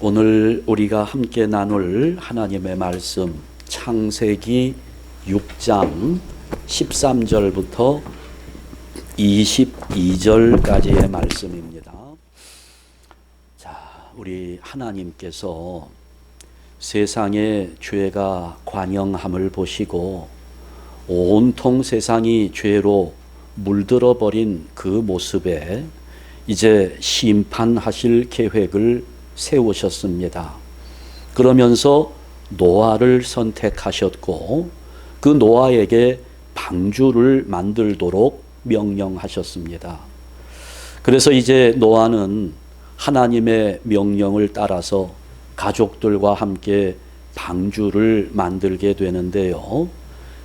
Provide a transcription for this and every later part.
오늘 우리가 함께 나눌 하나님의 말씀 창세기 6장 13절부터 22절까지의 말씀입니다. 자, 우리 하나님께서 세상에 죄가 관영함을 보시고 온통 세상이 죄로 물들어 버린 그 모습에 이제 심판하실 계획을 세우셨습니다. 그러면서 노아를 선택하셨고 그 노아에게 방주를 만들도록 명령하셨습니다. 그래서 이제 노아는 하나님의 명령을 따라서 가족들과 함께 방주를 만들게 되는데요.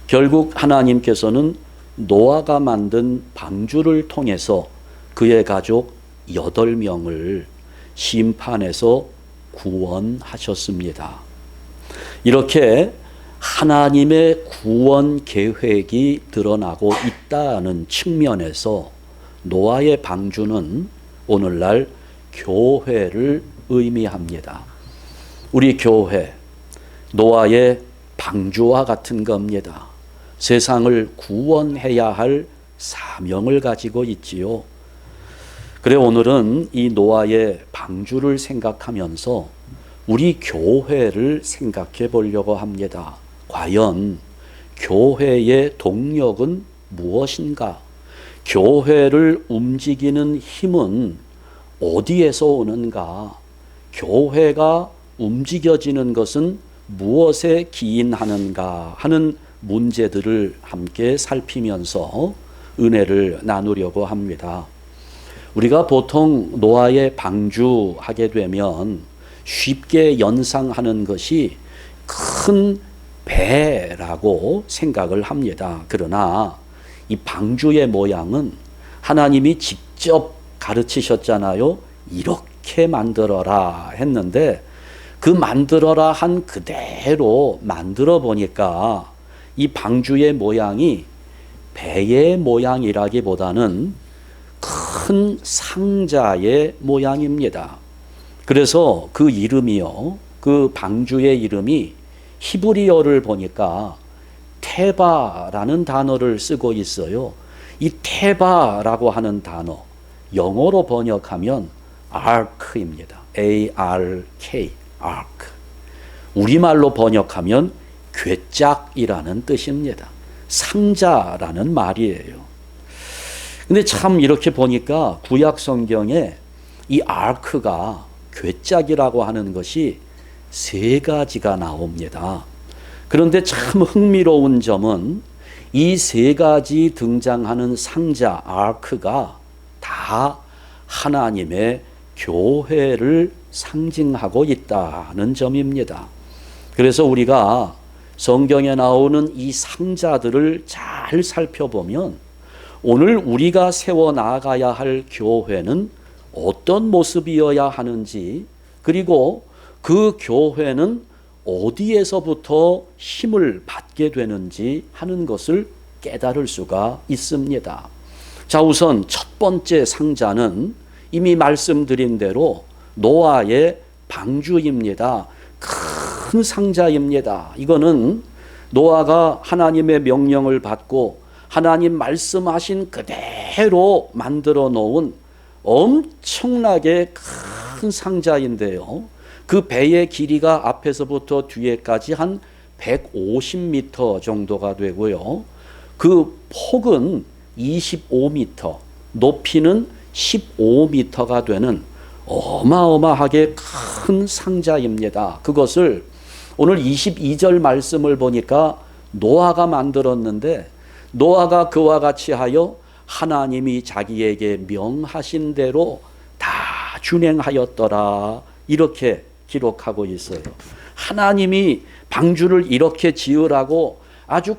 결국 하나님께서는 노아가 만든 방주를 통해서 그의 가족 8명을 심판에서 구원하셨습니다. 이렇게 하나님의 구원 계획이 드러나고 있다는 측면에서 노아의 방주는 오늘날 교회를 의미합니다. 우리 교회, 노아의 방주와 같은 겁니다. 세상을 구원해야 할 사명을 가지고 있지요. 그래 오늘은 이 노아의 방주를 생각하면서 우리 교회를 생각해 보려고 합니다. 과연 교회의 동력은 무엇인가? 교회를 움직이는 힘은 어디에서 오는가? 교회가 움직여지는 것은 무엇에 기인하는가 하는 문제들을 함께 살피면서 은혜를 나누려고 합니다. 우리가 보통 노아의 방주하게 되면 쉽게 연상하는 것이 큰 배라고 생각을 합니다. 그러나 이 방주의 모양은 하나님이 직접 가르치셨잖아요. 이렇게 만들어라 했는데 그 만들어라 한 그대로 만들어 보니까 이 방주의 모양이 배의 모양이라기보다는 큰 상자의 모양입니다. 그래서 그 이름이요, 그 방주의 이름이 히브리어를 보니까 테바라는 단어를 쓰고 있어요. 이 테바라고 하는 단어, 영어로 번역하면 ark입니다. A-R-K, ark. 우리말로 번역하면 괴짝이라는 뜻입니다. 상자라는 말이에요. 근데 참 이렇게 보니까 구약 성경에 이 아크가 괴짝이라고 하는 것이 3가지가 나옵니다. 그런데 참 흥미로운 점은 이 3가지 등장하는 상자 아크가 다 하나님의 교회를 상징하고 있다는 점입니다. 그래서 우리가 성경에 나오는 이 상자들을 잘 살펴보면 오늘 우리가 세워나가야 할 교회는 어떤 모습이어야 하는지, 그리고 그 교회는 어디에서부터 힘을 받게 되는지 하는 것을 깨달을 수가 있습니다. 자, 우선 첫 번째 상자는 이미 말씀드린 대로 노아의 방주입니다. 큰 상자입니다. 이거는 노아가 하나님의 명령을 받고 하나님 말씀하신 그대로 만들어 놓은 엄청나게 큰 상자인데요. 그 배의 길이가 앞에서부터 뒤에까지 한 150m 정도가 되고요. 그 폭은 25m, 높이는 15m가 되는 어마어마하게 큰 상자입니다. 그것을 오늘 22절 말씀을 보니까 노아가 만들었는데 노아가 그와 같이 하여 하나님이 자기에게 명하신 대로 다 준행하였더라 이렇게 기록하고 있어요. 하나님이 방주를 이렇게 지으라고 아주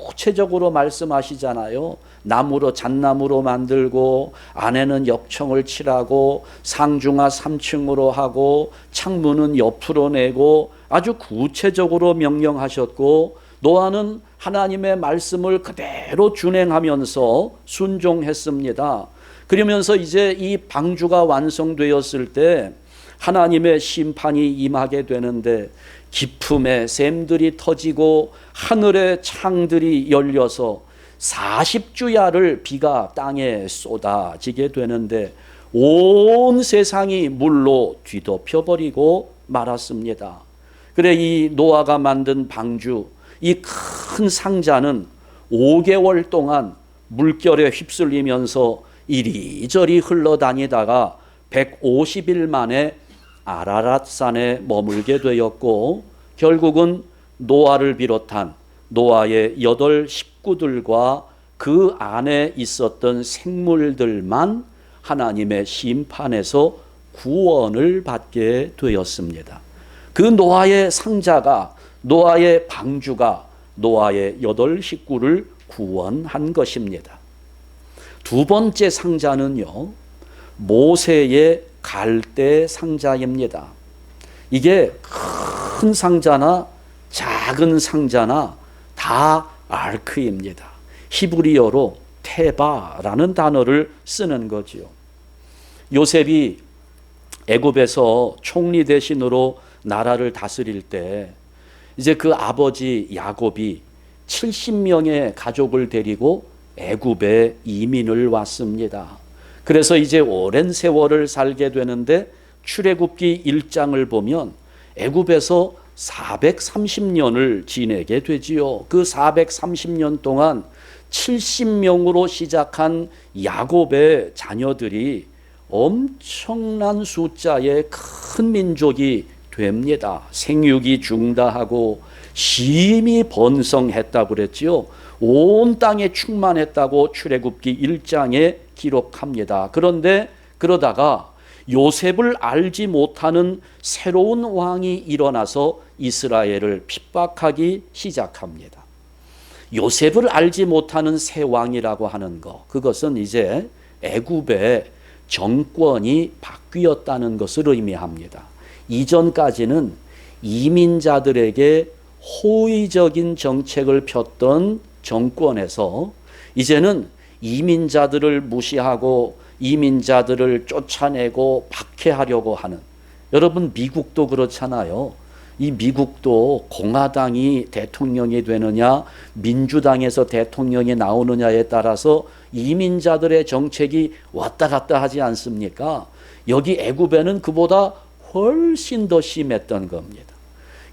구체적으로 말씀하시잖아요. 나무로 잣나무로 만들고 안에는 역청을 칠하고 상중하 3층으로 하고 창문은 옆으로 내고 아주 구체적으로 명령하셨고 노아는 하나님의 말씀을 그대로 준행하면서 순종했습니다. 그러면서 이제 이 방주가 완성되었을 때 하나님의 심판이 임하게 되는데 기품의 샘들이 터지고 하늘의 창들이 열려서 40주야를 비가 땅에 쏟아지게 되는데 온 세상이 물로 뒤덮여버리고 말았습니다. 그래 이 노아가 만든 방주, 이 큰 상자는 5개월 동안 물결에 휩쓸리면서 이리저리 흘러다니다가 150일 만에 아라랏산에 머물게 되었고, 결국은 노아를 비롯한 노아의 8 식구들과 그 안에 있었던 생물들만 하나님의 심판에서 구원을 받게 되었습니다. 그 노아의 상자가, 노아의 방주가 노아의 8 식구를 구원한 것입니다. 두 번째 상자는요, 모세의 갈대 상자입니다. 이게 큰 상자나 작은 상자나 다 아르크입니다. 히브리어로 테바라는 단어를 쓰는 거지요. 요셉이 애굽에서 총리 대신으로 나라를 다스릴 때 이제 그 아버지 야곱이 70명의 가족을 데리고 애굽에 이민을 왔습니다. 그래서 이제 오랜 세월을 살게 되는데 출애굽기 1장을 보면 애굽에서 430년을 지내게 되지요. 그 430년 동안 70명으로 시작한 야곱의 자녀들이 엄청난 숫자의 큰 민족이 됩니다. 생육이 중다하고 심히 번성했다고 그랬지요. 온 땅에 충만했다고 출애굽기 1장에 기록합니다. 그런데 그러다가 요셉을 알지 못하는 새로운 왕이 일어나서 이스라엘을 핍박하기 시작합니다. 요셉을 알지 못하는 새 왕이라고 하는 것, 그것은 이제 애굽의 정권이 바뀌었다는 것을 의미합니다. 이전까지는 이민자들에게 호의적인 정책을 폈던 정권에서 이제는 이민자들을 무시하고 이민자들을 쫓아내고 박해하려고 하는, 여러분 미국도 그렇잖아요. 이 미국도 공화당이 대통령이 되느냐 민주당에서 대통령이 나오느냐에 따라서 이민자들의 정책이 왔다 갔다 하지 않습니까? 여기 애굽에는 그보다 훨씬 더 심했던 겁니다.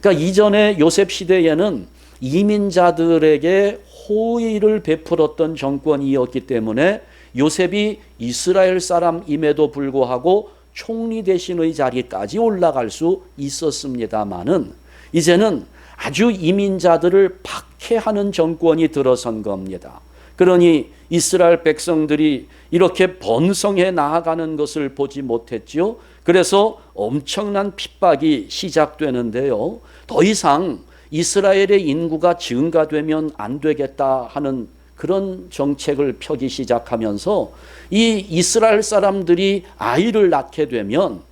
그러니까 이전에 요셉 시대에는 이민자들에게 호의를 베풀었던 정권이었기 때문에 요셉이 이스라엘 사람임에도 불구하고 총리 대신의 자리까지 올라갈 수 있었습니다마는 이제는 아주 이민자들을 박해하는 정권이 들어선 겁니다. 그러니 이스라엘 백성들이 이렇게 번성해 나아가는 것을 보지 못했지요. 그래서 엄청난 핍박이 시작되는데요. 더 이상 이스라엘의 인구가 증가되면 안 되겠다 하는 그런 정책을 펴기 시작하면서 이 이스라엘 사람들이 아이를 낳게 되면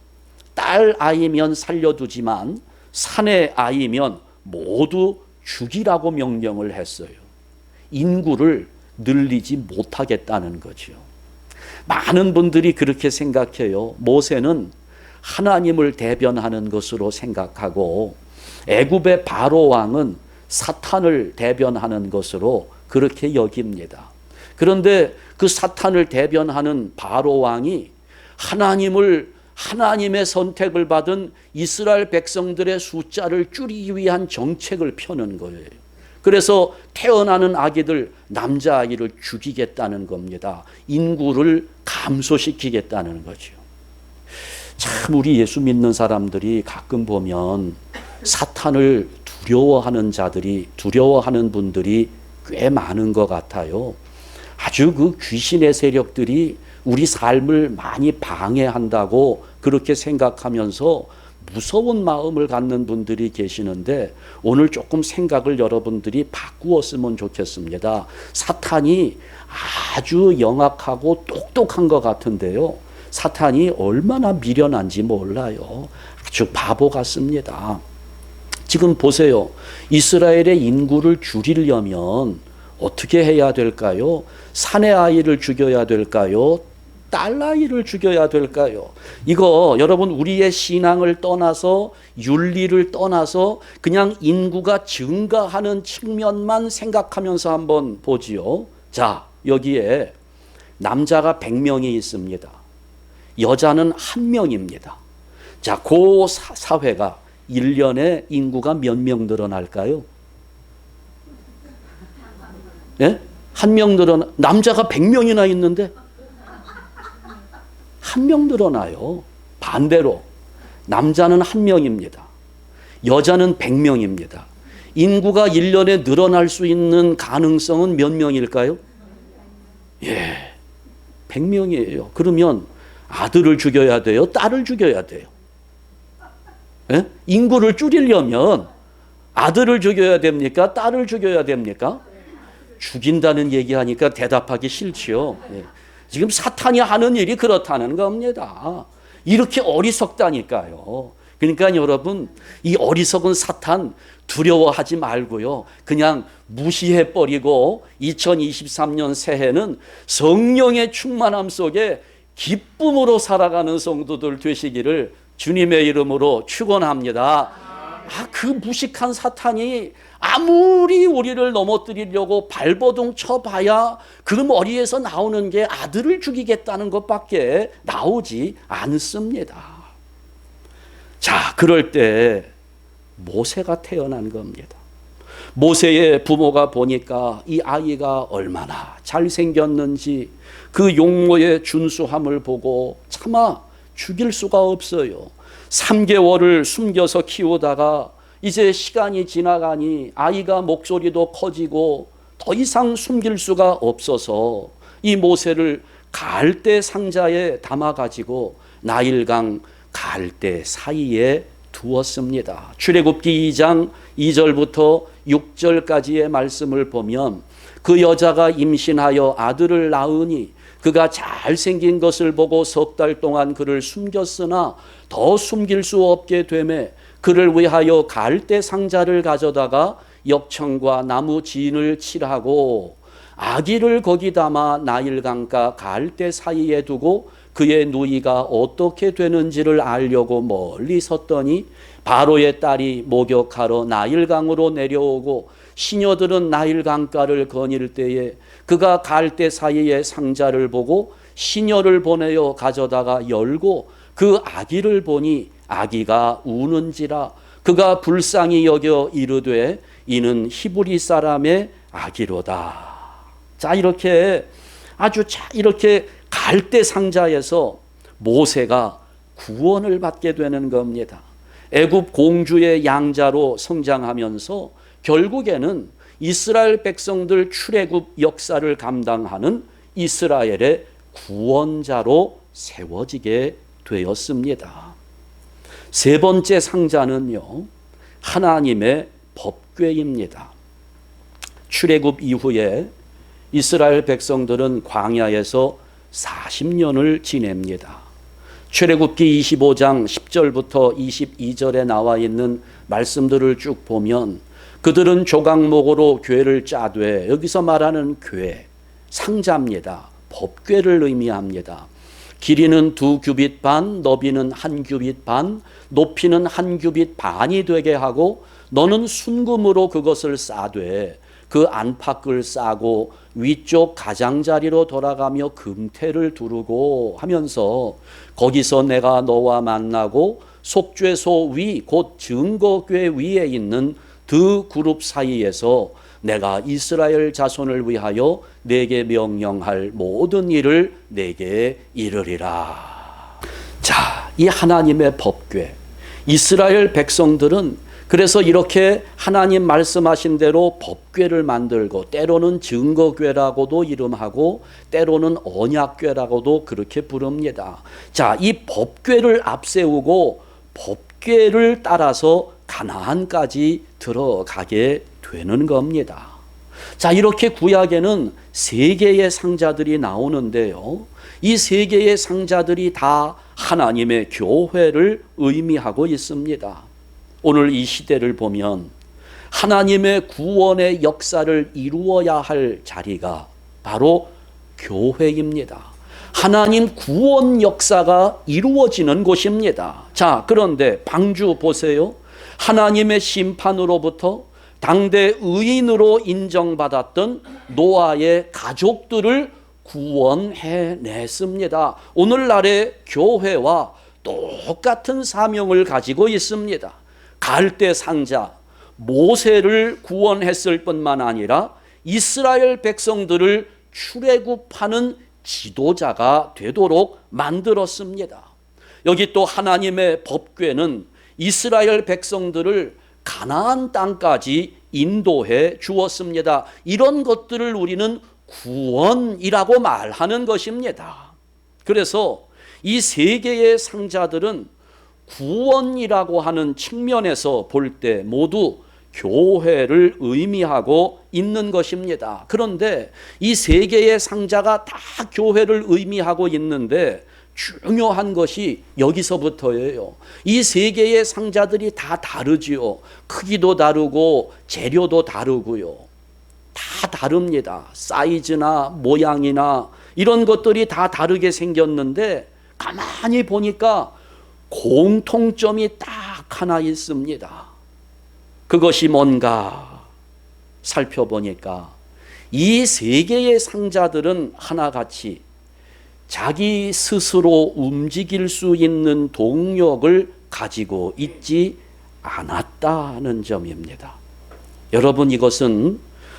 딸 아이면 살려두지만 사내 아이면 모두 죽이라고 명령을 했어요. 인구를 늘리지 못하겠다는 거죠. 많은 분들이 그렇게 생각해요. 모세는 하나님을 대변하는 것으로 생각하고 애굽의 바로 왕은 사탄을 대변하는 것으로 그렇게 여깁니다. 그런데 그 사탄을 대변하는 바로 왕이 하나님의 선택을 받은 이스라엘 백성들의 숫자를 줄이기 위한 정책을 펴는 거예요. 그래서 태어나는 아기들, 남자아이를 죽이겠다는 겁니다. 인구를 감소시키겠다는 거죠. 참 우리 예수 믿는 사람들이 가끔 보면 사탄을 두려워하는 분들이 꽤 많은 것 같아요. 아주 그 귀신의 세력들이 우리 삶을 많이 방해한다고 그렇게 생각하면서 무서운 마음을 갖는 분들이 계시는데 오늘 조금 생각을 여러분들이 바꾸었으면 좋겠습니다. 사탄이 아주 영악하고 똑똑한 것 같은데요. 사탄이 얼마나 미련한지 몰라요. 아주 바보 같습니다. 지금 보세요. 이스라엘의 인구를 줄이려면 어떻게 해야 될까요? 사내 아이를 죽여야 될까요? 딸 아이를 죽여야 될까요? 이거 여러분 우리의 신앙을 떠나서 윤리를 떠나서 그냥 인구가 증가하는 측면만 생각하면서 한번 보지요. 자, 여기에 남자가 100명이 있습니다. 여자는 1명입니다. 자, 그 사회가 1년에 인구가 몇 명 늘어날까요? 예? 1명 남자가 100명이나 있는데 1명 늘어나요. 반대로 남자는 1명입니다. 여자는 100명입니다. 인구가 1년에 늘어날 수 있는 가능성은 몇 명일까요? 예, 100명이에요. 그러면 아들을 죽여야 돼요? 딸을 죽여야 돼요? 예? 인구를 줄이려면 아들을 죽여야 됩니까? 딸을 죽여야 됩니까? 죽인다는 얘기하니까 대답하기 싫지요. 예. 지금 사탄이 하는 일이 그렇다는 겁니다. 이렇게 어리석다니까요. 그러니까 여러분, 이 어리석은 사탄 두려워하지 말고요. 그냥 무시해버리고 2023년 새해는 성령의 충만함 속에 기쁨으로 살아가는 성도들 되시기를 주님의 이름으로 축원합니다. 그 무식한 사탄이 아무리 우리를 넘어뜨리려고 발버둥 쳐봐야 그 머리에서 나오는 게 아들을 죽이겠다는 것밖에 나오지 않습니다. 자, 그럴 때 모세가 태어난 겁니다. 모세의 부모가 보니까 이 아이가 얼마나 잘생겼는지 그 용모의 준수함을 보고 차마 죽일 수가 없어요. 3개월을 숨겨서 키우다가 이제 시간이 지나가니 아이가 목소리도 커지고 더 이상 숨길 수가 없어서 이 모세를 갈대 상자에 담아가지고 나일강 갈대 사이에 두었습니다. 출애굽기 2장 2절부터 6절까지의 말씀을 보면 그 여자가 임신하여 아들을 낳으니 그가 잘생긴 것을 보고 3달 동안 그를 숨겼으나 더 숨길 수 없게 되매 그를 위하여 갈대 상자를 가져다가 역청과 나무 진을 칠하고 아기를 거기 담아 나일강과 갈대 사이에 두고 그의 누이가 어떻게 되는지를 알려고 멀리 섰더니 바로의 딸이 목욕하러 나일강으로 내려오고 시녀들은 나일강가를 거닐 때에 그가 갈대 사이에 상자를 보고 시녀를 보내어 가져다가 열고 그 아기를 보니 아기가 우는지라 그가 불쌍히 여겨 이르되 이는 히브리 사람의 아기로다. 자, 이렇게 이렇게 갈대 상자에서 모세가 구원을 받게 되는 겁니다. 애굽 공주의 양자로 성장하면서 결국에는 이스라엘 백성들 출애굽 역사를 감당하는 이스라엘의 구원자로 세워지게 되었습니다. 세 번째 상자는요, 하나님의 법궤입니다. 출애굽 이후에 이스라엘 백성들은 광야에서 40년을 지냅니다. 출애굽기 25장 10절부터 22절에 나와 있는 말씀들을 쭉 보면 그들은 조각목으로 궤를 짜되, 여기서 말하는 궤, 상자입니다. 법궤를 의미합니다. 길이는 2규빗 반, 너비는 1규빗 반, 높이는 1규빗 반이 되게 하고 너는 순금으로 그것을 싸되 그 안팎을 싸고 위쪽 가장자리로 돌아가며 금태를 두르고 하면서 거기서 내가 너와 만나고 속죄소 위 곧 증거궤 위에 있는 두 그룹 사이에서 내가 이스라엘 자손을 위하여 내게 명령할 모든 일을 내게 이르리라. 자, 이 하나님의 법궤, 이스라엘 백성들은 그래서 이렇게 하나님 말씀하신 대로 법궤를 만들고 때로는 증거궤라고도 이름하고 때로는 언약궤라고도 그렇게 부릅니다. 자, 이 법궤를 앞세우고 법궤를 따라서 가나안까지 들어가게 되는 겁니다. 자, 이렇게 구약에는 3개의 상자들이 나오는데요. 이 3개의 상자들이 다 하나님의 교회를 의미하고 있습니다. 오늘 이 시대를 보면 하나님의 구원의 역사를 이루어야 할 자리가 바로 교회입니다. 하나님 구원 역사가 이루어지는 곳입니다. 자, 그런데 방주 보세요. 하나님의 심판으로부터 당대 의인으로 인정받았던 노아의 가족들을 구원해냈습니다. 오늘날의 교회와 똑같은 사명을 가지고 있습니다. 갈대 상자, 모세를 구원했을 뿐만 아니라 이스라엘 백성들을 출애굽하는 지도자가 되도록 만들었습니다. 여기 또 하나님의 법궤는 이스라엘 백성들을 가나안 땅까지 인도해 주었습니다. 이런 것들을 우리는 구원이라고 말하는 것입니다. 그래서 이 세 개의 상자들은 구원이라고 하는 측면에서 볼 때 모두 교회를 의미하고 있는 것입니다. 그런데 이 세 개의 상자가 다 교회를 의미하고 있는데 중요한 것이 여기서부터예요. 이 세 개의 상자들이 다 다르지요. 크기도 다르고 재료도 다르고요. 다 다릅니다. 사이즈나 모양이나 이런 것들이 다 다르게 생겼는데 가만히 보니까 공통점이 딱 하나 있습니다. 그것이 뭔가 살펴보니까 이 세 개의 상자들은 하나같이 자기 스스로 움직일 수 있는 동력을 가지고 있지 않았다는 점입니다. 여러분, 이것은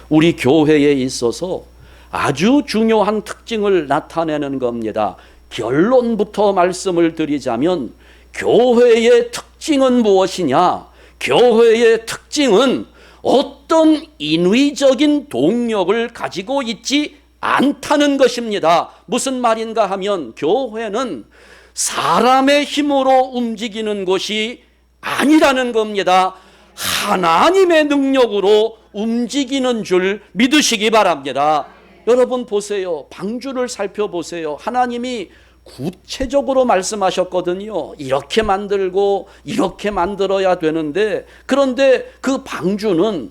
우리 교회에 있어서 아주 중요한 특징을 나타내는 겁니다. 결론부터 말씀을 드리자면 교회의 특징은 무엇이냐? 교회의 특징은 어떤 인위적인 동력을 가지고 있지 않다는 것입니다. 무슨 말인가 하면 교회는 사람의 힘으로 움직이는 것이 아니라는 겁니다. 하나님의 능력으로 움직이는 줄 믿으시기 바랍니다. 여러분 보세요. 방주를 살펴보세요. 하나님이 구체적으로 말씀하셨거든요. 이렇게 만들고 이렇게 만들어야 되는데, 그런데 그 방주는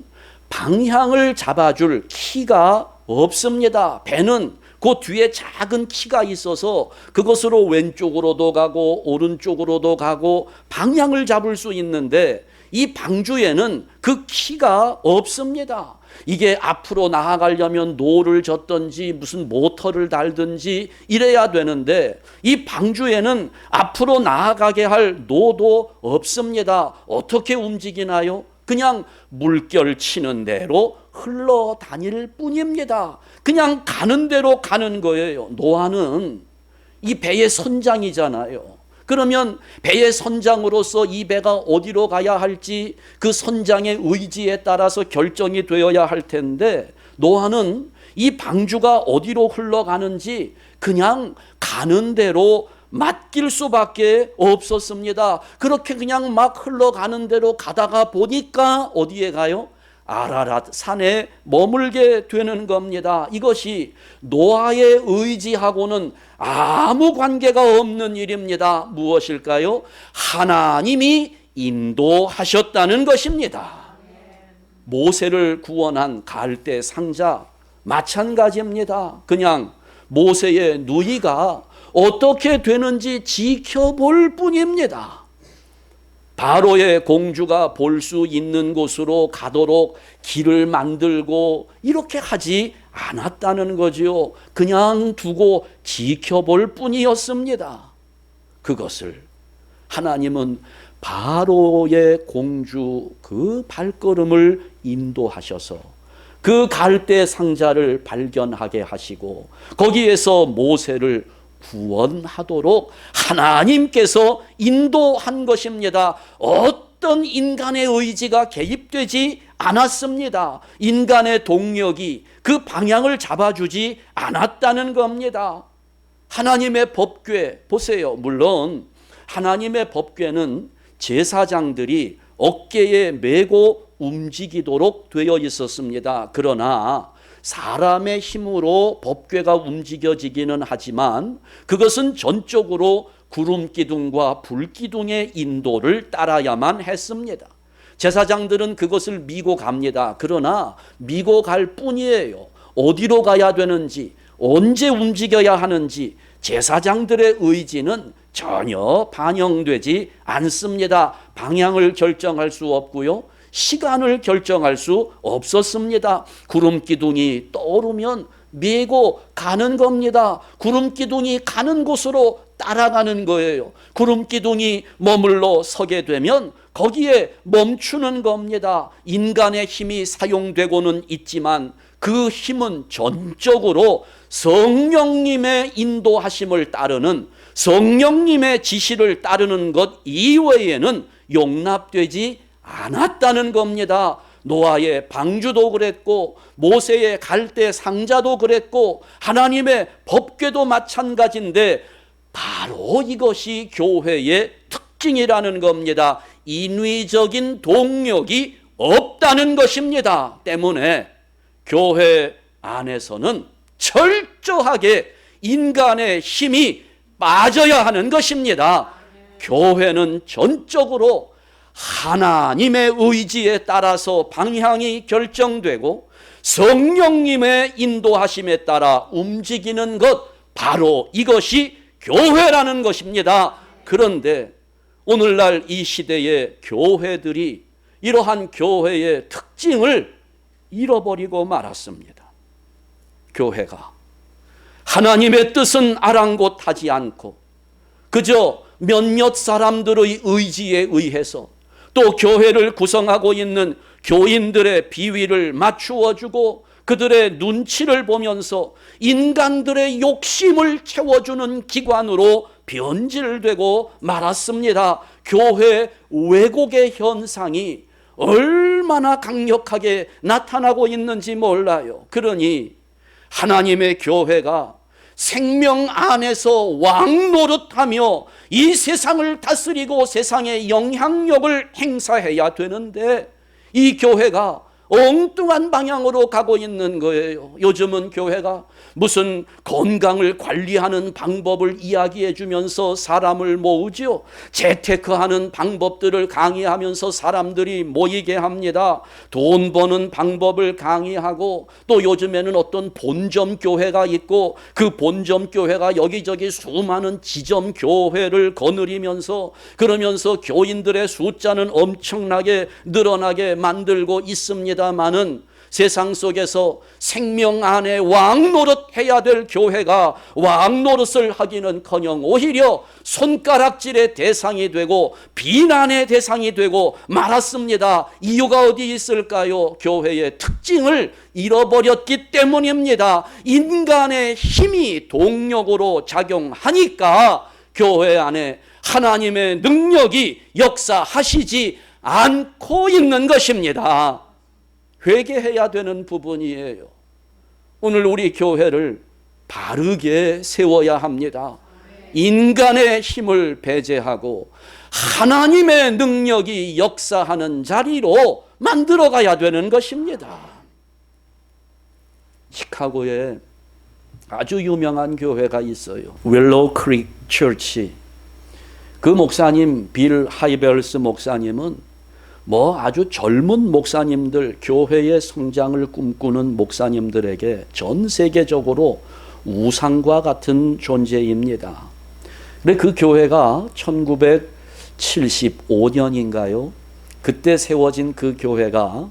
방향을 잡아줄 키가 없습니다. 배는 그 뒤에 작은 키가 있어서 그것으로 왼쪽으로도 가고 오른쪽으로도 가고 방향을 잡을 수 있는데 이 방주에는 그 키가 없습니다. 이게 앞으로 나아가려면 노를 젓든지 무슨 모터를 달든지 이래야 되는데 이 방주에는 앞으로 나아가게 할 노도 없습니다. 어떻게 움직이나요? 그냥 물결 치는 대로 흘러다닐 뿐입니다. 그냥 가는 대로 가는 거예요. 노아는 이 배의 선장이잖아요. 그러면 배의 선장으로서 이 배가 어디로 가야 할지 그 선장의 의지에 따라서 결정이 되어야 할 텐데 노아는 이 방주가 어디로 흘러가는지 그냥 가는 대로 맡길 수밖에 없었습니다. 그렇게 그냥 막 흘러가는 대로 가다가 보니까 어디에 가요? 아라랏 산에 머물게 되는 겁니다. 이것이 노아의 의지하고는 아무 관계가 없는 일입니다. 무엇일까요? 하나님이 인도하셨다는 것입니다. 모세를 구원한 갈대 상자 마찬가지입니다. 그냥 모세의 누이가 어떻게 되는지 지켜볼 뿐입니다. 바로의 공주가 볼 수 있는 곳으로 가도록 길을 만들고 이렇게 하지 않았다는 거지요. 그냥 두고 지켜볼 뿐이었습니다. 그것을 하나님은 바로의 공주 그 발걸음을 인도하셔서 그 갈대 상자를 발견하게 하시고 거기에서 모세를 구원하도록 하나님께서 인도한 것입니다. 어떤 인간의 의지가 개입되지 않았습니다. 인간의 동력이 그 방향을 잡아주지 않았다는 겁니다. 하나님의 법궤 보세요. 물론 하나님의 법궤는 제사장들이 어깨에 메고 움직이도록 되어 있었습니다. 그러나 사람의 힘으로 법궤가 움직여지기는 하지만 그것은 전적으로 구름기둥과 불기둥의 인도를 따라야만 했습니다. 제사장들은 그것을 미고 갑니다. 그러나 미고 갈 뿐이에요. 어디로 가야 되는지, 언제 움직여야 하는지 제사장들의 의지는 전혀 반영되지 않습니다. 방향을 결정할 수 없고요, 시간을 결정할 수 없었습니다. 구름 기둥이 떠오르면 메고 가는 겁니다. 구름 기둥이 가는 곳으로 따라가는 거예요. 구름 기둥이 머물러 서게 되면 거기에 멈추는 겁니다. 인간의 힘이 사용되고는 있지만 그 힘은 전적으로 성령님의 인도하심을 따르는, 성령님의 지시를 따르는 것 이외에는 용납되지 않았다는 겁니다. 노아의 방주도 그랬고, 모세의 갈대 상자도 그랬고, 하나님의 법궤도 마찬가지인데 바로 이것이 교회의 특징이라는 겁니다. 인위적인 동력이 없다는 것입니다. 때문에 교회 안에서는 철저하게 인간의 힘이 빠져야 하는 것입니다. 교회는 전적으로 하나님의 의지에 따라서 방향이 결정되고 성령님의 인도하심에 따라 움직이는 것, 바로 이것이 교회라는 것입니다. 그런데 오늘날 이 시대의 교회들이 이러한 교회의 특징을 잃어버리고 말았습니다. 교회가 하나님의 뜻은 아랑곳하지 않고 그저 몇몇 사람들의 의지에 의해서, 또 교회를 구성하고 있는 교인들의 비위를 맞추어주고 그들의 눈치를 보면서 인간들의 욕심을 채워주는 기관으로 변질되고 말았습니다. 교회 왜곡의 현상이 얼마나 강력하게 나타나고 있는지 몰라요. 그러니 하나님의 교회가 생명 안에서 왕 노릇하며 이 세상을 다스리고 세상의 영향력을 행사해야 되는데 이 교회가 엉뚱한 방향으로 가고 있는 거예요. 요즘은 교회가 무슨 건강을 관리하는 방법을 이야기해 주면서 사람을 모으죠. 재테크하는 방법들을 강의하면서 사람들이 모이게 합니다. 돈 버는 방법을 강의하고, 또 요즘에는 어떤 본점 교회가 있고 그 본점 교회가 여기저기 수많은 지점 교회를 거느리면서, 그러면서 교인들의 숫자는 엄청나게 늘어나게 만들고 있습니다마는 세상 속에서 생명 안에 왕 노릇해야 될 교회가 왕 노릇을 하기는커녕 오히려 손가락질의 대상이 되고 비난의 대상이 되고 말았습니다. 이유가 어디 있을까요? 교회의 특징을 잃어버렸기 때문입니다. 인간의 힘이 동력으로 작용하니까 교회 안에 하나님의 능력이 역사하시지 않고 있는 것입니다. 회개해야 되는 부분이에요. 오늘 우리 교회를 바르게 세워야 합니다. 인간의 힘을 배제하고 하나님의 능력이 역사하는 자리로 만들어가야 되는 것입니다. 시카고에 아주 유명한 교회가 있어요. 윌로우 크릭 처치. 그 목사님, 빌 하이벨스 목사님은 아주 젊은 목사님들, 교회의 성장을 꿈꾸는 목사님들에게 전 세계적으로 우상과 같은 존재입니다. 근데 그 교회가 1975년인가요? 그때 세워진 그 교회가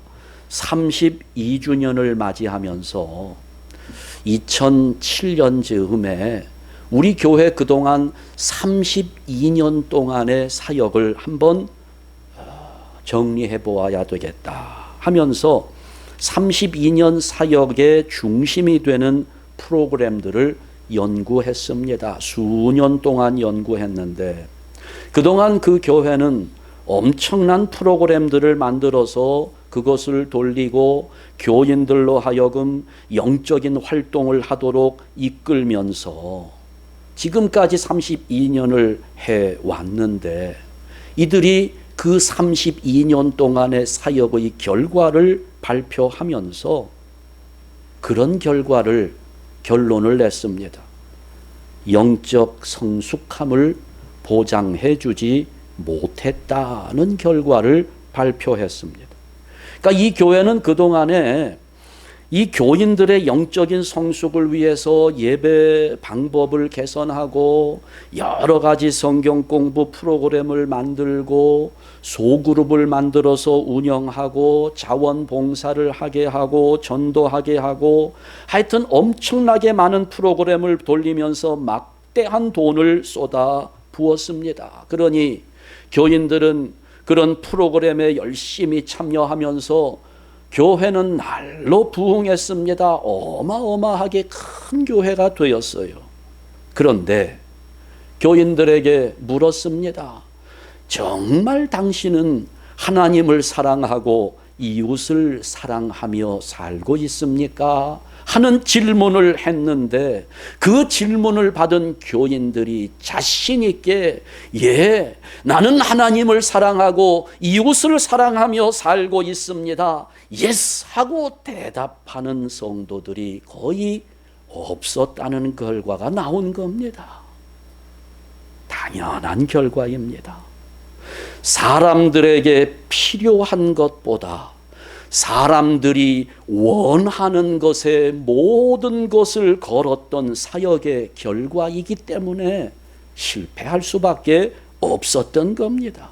32주년을 맞이하면서 2007년 즈음에 우리 교회 그동안 32년 동안의 사역을 한번 정리해 보아야 되겠다 하면서 32년 사역의 중심이 되는 프로그램들을 연구했습니다. 수년 동안 연구했는데 그동안 그 교회는 엄청난 프로그램들을 만들어서 그것을 돌리고 교인들로 하여금 영적인 활동을 하도록 이끌면서 지금까지 32년을 해왔는데 이들이 그 32년 동안의 사역의 결과를 발표하면서 그런 결론을 냈습니다. 영적 성숙함을 보장해 주지 못했다는 결과를 발표했습니다. 그러니까 이 교회는 그동안에 이 교인들의 영적인 성숙을 위해서 예배 방법을 개선하고 여러 가지 성경 공부 프로그램을 만들고 소그룹을 만들어서 운영하고 자원봉사를 하게 하고 전도하게 하고 하여튼 엄청나게 많은 프로그램을 돌리면서 막대한 돈을 쏟아 부었습니다. 그러니 교인들은 그런 프로그램에 열심히 참여하면서 교회는 날로 부흥했습니다. 어마어마하게 큰 교회가 되었어요. 그런데 교인들에게 물었습니다. 정말 당신은 하나님을 사랑하고 이웃을 사랑하며 살고 있습니까? 하는 질문을 했는데 그 질문을 받은 교인들이 자신 있게 예, 나는 하나님을 사랑하고 이웃을 사랑하며 살고 있습니다. 예스 하고 대답하는 성도들이 거의 없었다는 결과가 나온 겁니다. 당연한 결과입니다. 사람들에게 필요한 것보다 사람들이 원하는 것에 모든 것을 걸었던 사역의 결과이기 때문에 실패할 수밖에 없었던 겁니다.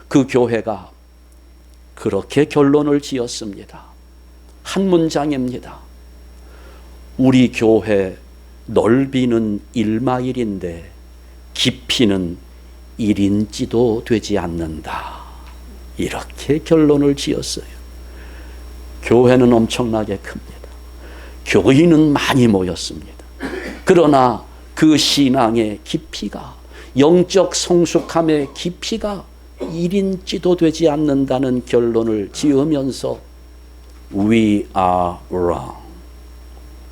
그 교회가 그렇게 결론을 지었습니다. 한 문장입니다. 우리 교회 넓이는 1마일인데 깊이는 1인치도 되지 않는다. 이렇게 결론을 지었어요. 교회는 엄청나게 큽니다. 교인은 많이 모였습니다. 그러나 그 신앙의 깊이가, 영적 성숙함의 깊이가 1인치도 되지 않는다는 결론을 지으면서 We are wrong.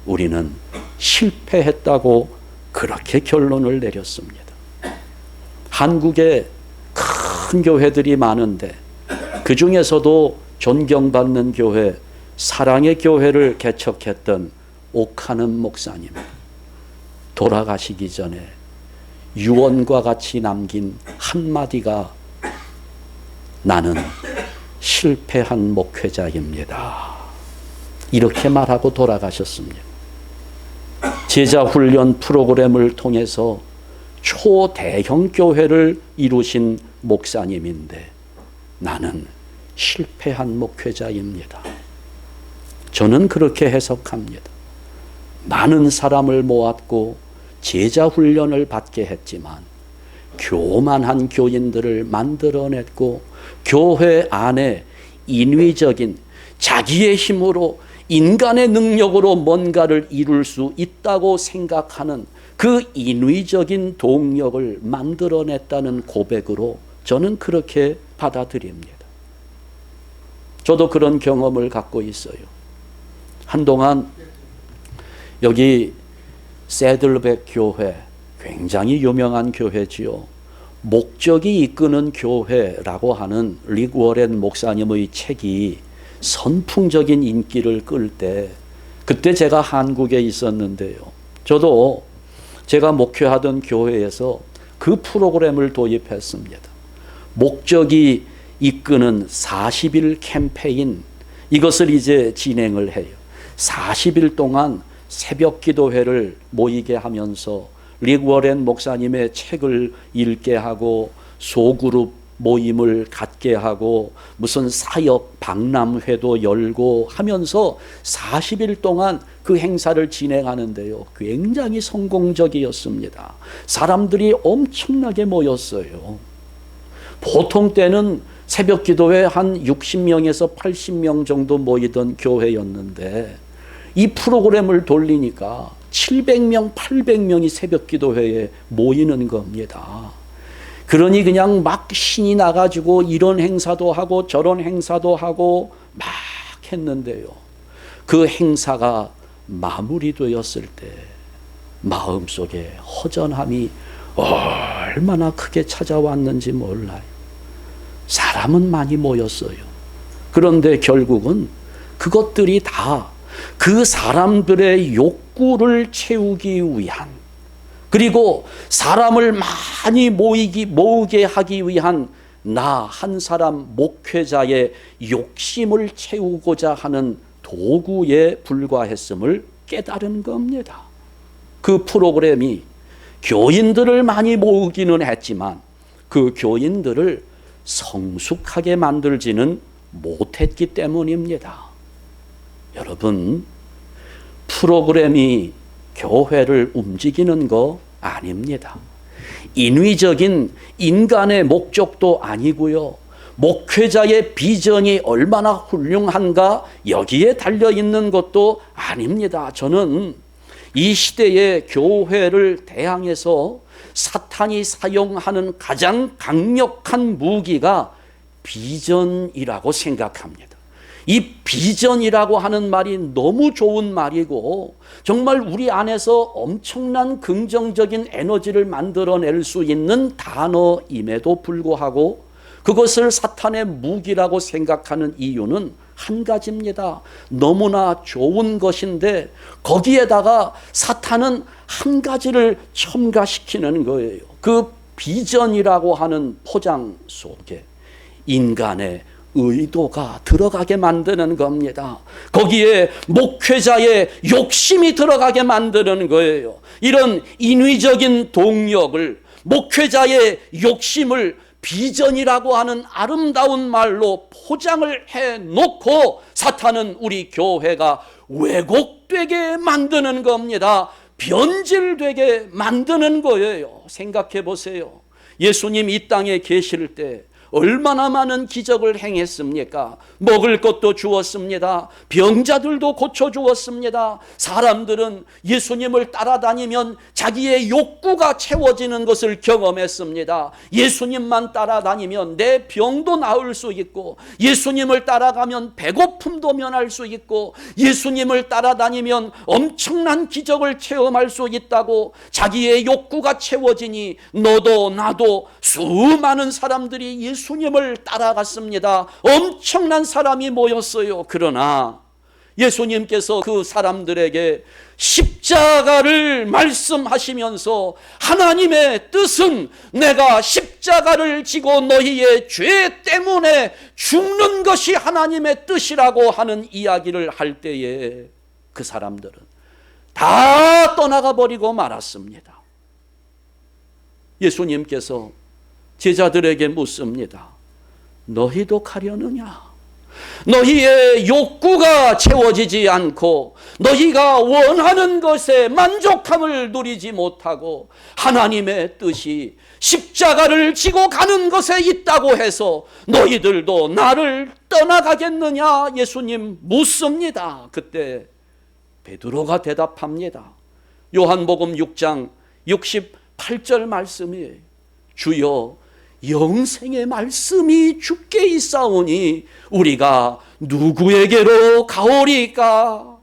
우리는 실패했다고 그렇게 결론을 내렸습니다. 한국에 큰 교회들이 많은데 그 중에서도 존경받는 교회, 사랑의 교회를 개척했던 옥하는 목사님, 돌아가시기 전에 유언과 같이 남긴 한마디가 나는 실패한 목회자입니다. 이렇게 말하고 돌아가셨습니다. 제자훈련 프로그램을 통해서 초대형 교회를 이루신 목사님인데 나는 실패한 목회자입니다. 저는 그렇게 해석합니다. 많은 사람을 모았고 제자훈련을 받게 했지만 교만한 교인들을 만들어냈고 교회 안에 인위적인 자기의 힘으로 인간의 능력으로 뭔가를 이룰 수 있다고 생각하는 그 인위적인 동력을 만들어냈다는 고백으로 저는 그렇게 받아들입니다. 저도 그런 경험을 갖고 있어요. 한동안 여기 새들백 교회, 굉장히 유명한 교회지요. 목적이 이끄는 교회라고 하는 릭 워렌 목사님의 책이 선풍적인 인기를 끌 때 그때 제가 한국에 있었는데요. 저도 제가 목회하던 교회에서 그 프로그램을 도입했습니다. 목적이 이끄는 40일 캠페인, 이것을 이제 진행을 해요. 40일 동안 새벽 기도회를 모이게 하면서 릭 워렌 목사님의 책을 읽게 하고 소그룹 모임을 갖게 하고 무슨 사역 박람회도 열고 하면서 40일 동안 그 행사를 진행하는데요. 굉장히 성공적이었습니다. 사람들이 엄청나게 모였어요. 보통 때는 새벽 기도회 한 60명에서 80명 정도 모이던 교회였는데 이 프로그램을 돌리니까 700명, 800명이 새벽 기도회에 모이는 겁니다. 그러니 그냥 막 신이 나가지고 이런 행사도 하고 저런 행사도 하고 막 했는데요. 그 행사가 마무리되었을 때 마음속에 허전함이 얼마나 크게 찾아왔는지 몰라요. 사람은 많이 모였어요. 그런데 결국은 그것들이 다 그 사람들의 욕구를 채우기 위한, 그리고 사람을 많이 모으게 하기 위한 나 한 사람 목회자의 욕심을 채우고자 하는 도구에 불과했음을 깨달은 겁니다. 그 프로그램이 교인들을 많이 모으기는 했지만 그 교인들을 성숙하게 만들지는 못했기 때문입니다. 여러분, 프로그램이 교회를 움직이는 거 아닙니다. 인위적인 인간의 목적도 아니고요. 목회자의 비전이 얼마나 훌륭한가 여기에 달려있는 것도 아닙니다. 저는 이 시대의 교회를 대항해서 사탄이 사용하는 가장 강력한 무기가 비전이라고 생각합니다. 이 비전이라고 하는 말이 너무 좋은 말이고 정말 우리 안에서 엄청난 긍정적인 에너지를 만들어낼 수 있는 단어임에도 불구하고 그것을 사탄의 무기라고 생각하는 이유는 한 가지입니다. 너무나 좋은 것인데 거기에다가 사탄은 한 가지를 첨가시키는 거예요. 그 비전이라고 하는 포장 속에 인간의 의도가 들어가게 만드는 겁니다. 거기에 목회자의 욕심이 들어가게 만드는 거예요. 이런 인위적인 동력을, 목회자의 욕심을 비전이라고 하는 아름다운 말로 포장을 해놓고 사탄은 우리 교회가 왜곡되게 만드는 겁니다. 변질되게 만드는 거예요. 생각해 보세요. 예수님 이 땅에 계실 때 얼마나 많은 기적을 행했습니까? 먹을 것도 주었습니다. 병자들도 고쳐주었습니다. 사람들은 예수님을 따라다니면 자기의 욕구가 채워지는 것을 경험했습니다. 예수님만 따라다니면 내 병도 나을 수 있고, 예수님을 따라가면 배고픔도 면할 수 있고, 예수님을 따라다니면 엄청난 기적을 체험할 수 있다고 자기의 욕구가 채워지니 너도 나도 수많은 사람들이 예수님을 따라갔습니다. 엄청난 사람이 모였어요. 그러나 예수님께서 그 사람들에게 십자가를 말씀하시면서 하나님의 뜻은 내가 십자가를 지고 너희의 죄 때문에 죽는 것이 하나님의 뜻이라고 하는 이야기를 할 때에 그 사람들은 다 떠나가 버리고 말았습니다. 예수님께서 제자들에게 묻습니다. 너희도 가려느냐? 너희의 욕구가 채워지지 않고 너희가 원하는 것에 만족함을 누리지 못하고 하나님의 뜻이 십자가를 지고 가는 것에 있다고 해서 너희들도 나를 떠나가겠느냐? 예수님 묻습니다. 그때 베드로가 대답합니다. 요한복음 6장 68절 말씀이에요. 주여 영생의 말씀이 주께 있사오니 우리가 누구에게로 가오리까?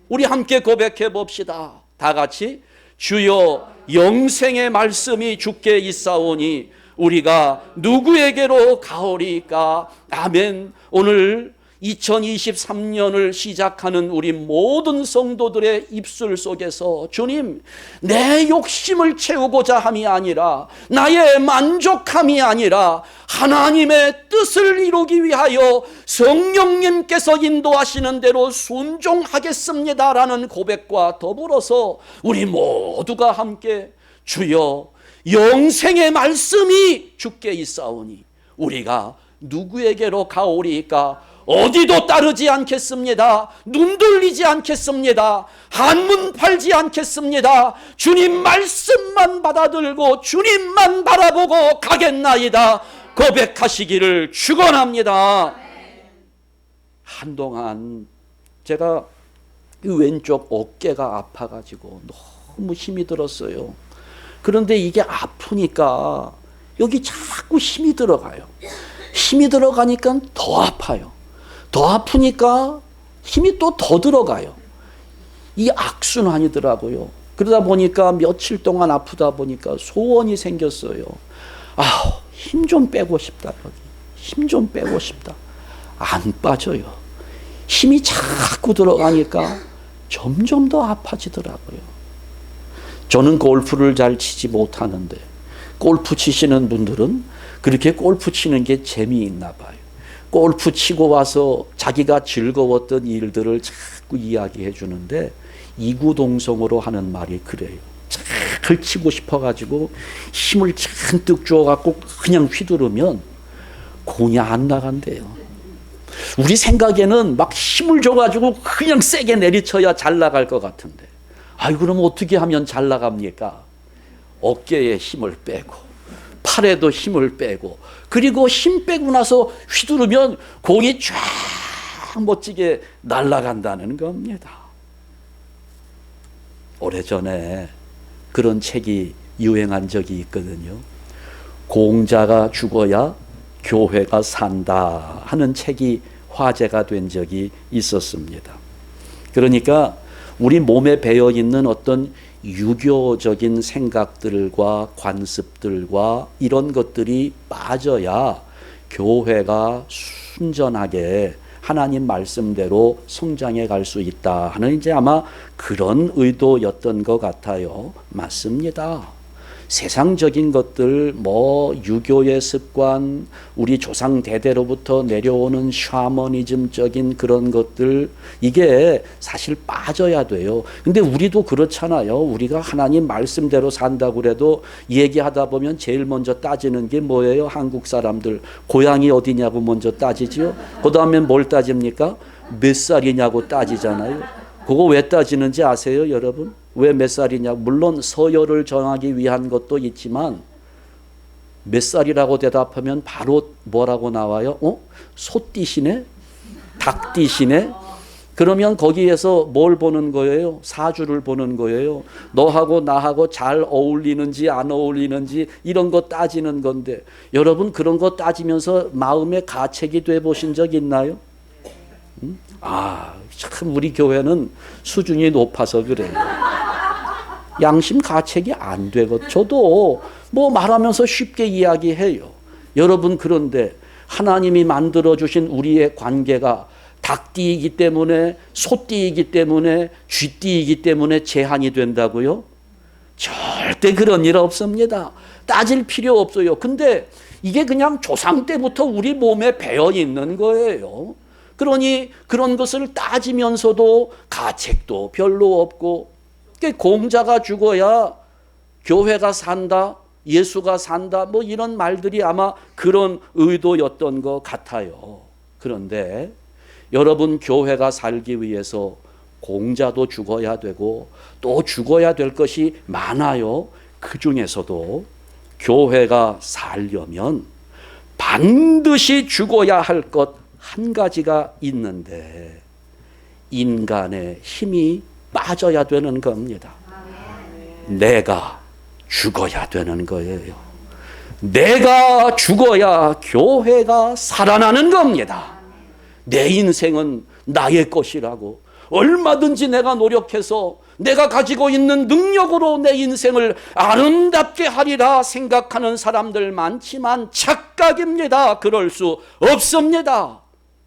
우리 함께 고백해 봅시다. 다 같이 주여 영생의 말씀이 주께 있사오니 우리가 누구에게로 가오리까? 아멘. 오늘 2023년을 시작하는 우리 모든 성도들의 입술 속에서 주님, 내 욕심을 채우고자 함이 아니라, 나의 만족함이 아니라 하나님의 뜻을 이루기 위하여 성령님께서 인도하시는 대로 순종하겠습니다라는 고백과 더불어서 우리 모두가 함께 주여 영생의 말씀이 주께 있사오니 우리가 누구에게로 가오리까? 어디도 따르지 않겠습니다. 눈 돌리지 않겠습니다. 한문 팔지 않겠습니다. 주님 말씀만 받아들고 주님만 바라보고 가겠나이다 고백하시기를 축원합니다. 한동안 제가 왼쪽 어깨가 아파가지고 너무 힘이 들었어요. 그런데 이게 아프니까 여기 자꾸 힘이 들어가요. 힘이 들어가니까 더 아파요. 더 아프니까 힘이 또 더 들어가요. 이 악순환이더라고요. 그러다 보니까 며칠 동안 아프다 보니까 소원이 생겼어요. 힘 좀 빼고 싶다. 여기 힘 좀 빼고 싶다. 안 빠져요. 힘이 자꾸 들어가니까 점점 더 아파지더라고요. 저는 골프를 잘 치지 못하는데 골프 치시는 분들은 그렇게 골프 치는 게 재미있나 봐요. 골프 치고 와서 자기가 즐거웠던 일들을 자꾸 이야기해 주는데 이구동성으로 하는 말이 그래요. 잘 치고 싶어가지고 힘을 잔뜩 주어갖고 그냥 휘두르면 공이 안 나간대요. 우리 생각에는 막 힘을 줘가지고 그냥 세게 내리쳐야 잘 나갈 것 같은데, 아이 그럼 어떻게 하면 잘 나갑니까? 어깨에 힘을 빼고 팔에도 힘을 빼고, 그리고 힘 빼고 나서 휘두르면 공이 쫙 멋지게 날아간다는 겁니다. 오래전에 그런 책이 유행한 적이 있거든요. 공자가 죽어야 교회가 산다 하는 책이 화제가 된 적이 있었습니다. 그러니까 우리 몸에 배어 있는 어떤 유교적인 생각들과 관습들과 이런 것들이 빠져야 교회가 순전하게 하나님 말씀대로 성장해 갈 수 있다 하는 이제 아마 그런 의도였던 것 같아요. 맞습니다. 세상적인 것들, 뭐 유교의 습관, 우리 조상 대대로부터 내려오는 샤머니즘적인 그런 것들, 이게 사실 빠져야 돼요. 근데 우리도 그렇잖아요. 우리가 하나님 말씀대로 산다고 그래도 얘기하다 보면 제일 먼저 따지는 게 뭐예요? 한국 사람들 고향이 어디냐고 먼저 따지죠. 그 다음에 뭘 따집니까? 몇 살이냐고 따지잖아요. 그거 왜 따지는지 아세요, 여러분? 왜 몇 살이냐? 물론 서열을 정하기 위한 것도 있지만 몇 살이라고 대답하면 바로 뭐라고 나와요? 소띠시네? 닭띠시네? 그러면 거기에서 뭘 보는 거예요? 사주를 보는 거예요. 너하고 나하고 잘 어울리는지 안 어울리는지 이런 거 따지는 건데, 여러분 그런 거 따지면서 마음에 가책이 돼 보신 적 있나요? 참 우리 교회는 수준이 높아서 그래요. 양심 가책이 안 되고, 저도 뭐 말하면서 쉽게 이야기해요. 여러분 그런데 하나님이 만들어주신 우리의 관계가 닭띠이기 때문에, 소띠이기 때문에, 쥐띠이기 때문에 제한이 된다고요? 절대 그런 일 없습니다. 따질 필요 없어요. 근데 이게 그냥 조상 때부터 우리 몸에 배어 있는 거예요. 그러니 그런 것을 따지면서도 가책도 별로 없고, 공자가 죽어야 교회가 산다, 예수가 산다, 뭐 이런 말들이 아마 그런 의도였던 것 같아요. 그런데 여러분, 교회가 살기 위해서 공자도 죽어야 되고 또 죽어야 될 것이 많아요. 그 중에서도 교회가 살려면 반드시 죽어야 할 것 한 가지가 있는데, 인간의 힘이 빠져야 되는 겁니다. 내가 죽어야 되는 거예요. 내가 죽어야 교회가 살아나는 겁니다. 내 인생은 나의 것이라고, 얼마든지 내가 노력해서 내가 가지고 있는 능력으로 내 인생을 아름답게 하리라 생각하는 사람들 많지만 착각입니다. 그럴 수 없습니다.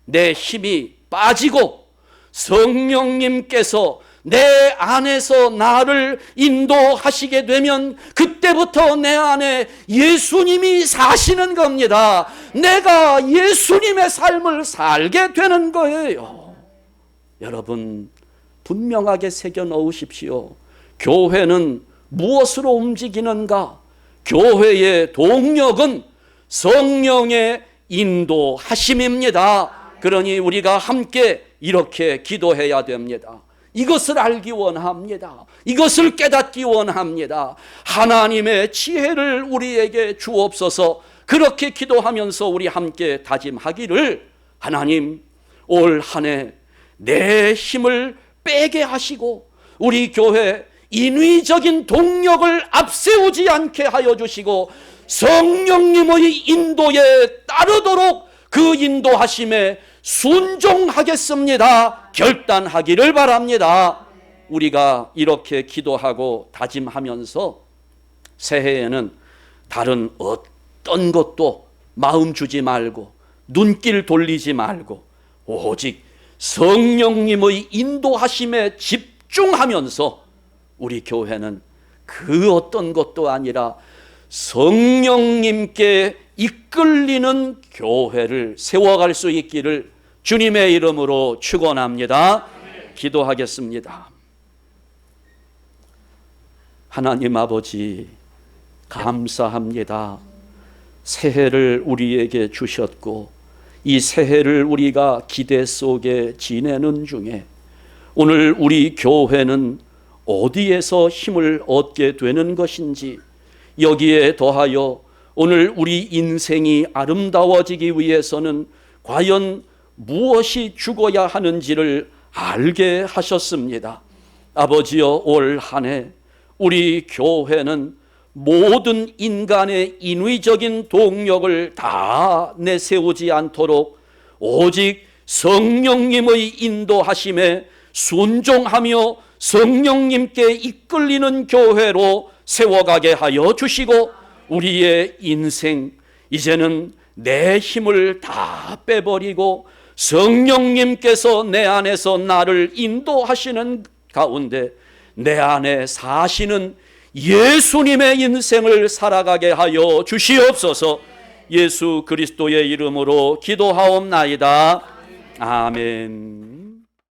내 힘이 빠지고 성령님께서 내 안에서 나를 인도하시게 되면 그때부터 내 안에 예수님이 사시는 겁니다. 내가 예수님의 삶을 살게 되는 거예요. 여러분, 분명하게 새겨 넣으십시오. 교회는 무엇으로 움직이는가? 교회의 동력은 성령의 인도하심입니다. 그러니 우리가 함께 이렇게 기도해야 됩니다. 이것을 알기 원합니다. 이것을 깨닫기 원합니다. 하나님의 지혜를 우리에게 주옵소서. 그렇게 기도하면서 우리 함께 다짐하기를, 하나님 올 한 해 내 힘을 빼게 하시고 우리 교회 인위적인 동력을 앞세우지 않게 하여 주시고 성령님의 인도에 따르도록 그 인도하심에 순종하겠습니다 결단하기를 바랍니다. 우리가 이렇게 기도하고 다짐하면서 새해에는 다른 어떤 것도 마음 주지 말고 눈길 돌리지 말고 오직 성령님의 인도하심에 집중하면서 우리 교회는 그 어떤 것도 아니라 성령님께 이끌리는 교회를 세워갈 수 있기를 주님의 이름으로 축원합니다. 기도하겠습니다. 하나님 아버지, 감사합니다. 새해를 우리에게 주셨고 이 새해를 우리가 기대 속에 지내는 중에 오늘 우리 교회는 어디에서 힘을 얻게 되는 것인지, 여기에 더하여 오늘 우리 인생이 아름다워지기 위해서는 과연 무엇이 죽어야 하는지를 알게 하셨습니다. 아버지여, 올 한 해 우리 교회는 모든 인간의 인위적인 동력을 다 내세우지 않도록 오직 성령님의 인도하심에 순종하며 성령님께 이끌리는 교회로 세워가게 하여 주시고, 우리의 인생 이제는 내 힘을 다 빼버리고 성령님께서 내 안에서 나를 인도하시는 가운데 내 안에 사시는 예수님의 인생을 살아가게 하여 주시옵소서. 예수 그리스도의 이름으로 기도하옵나이다. 아멘.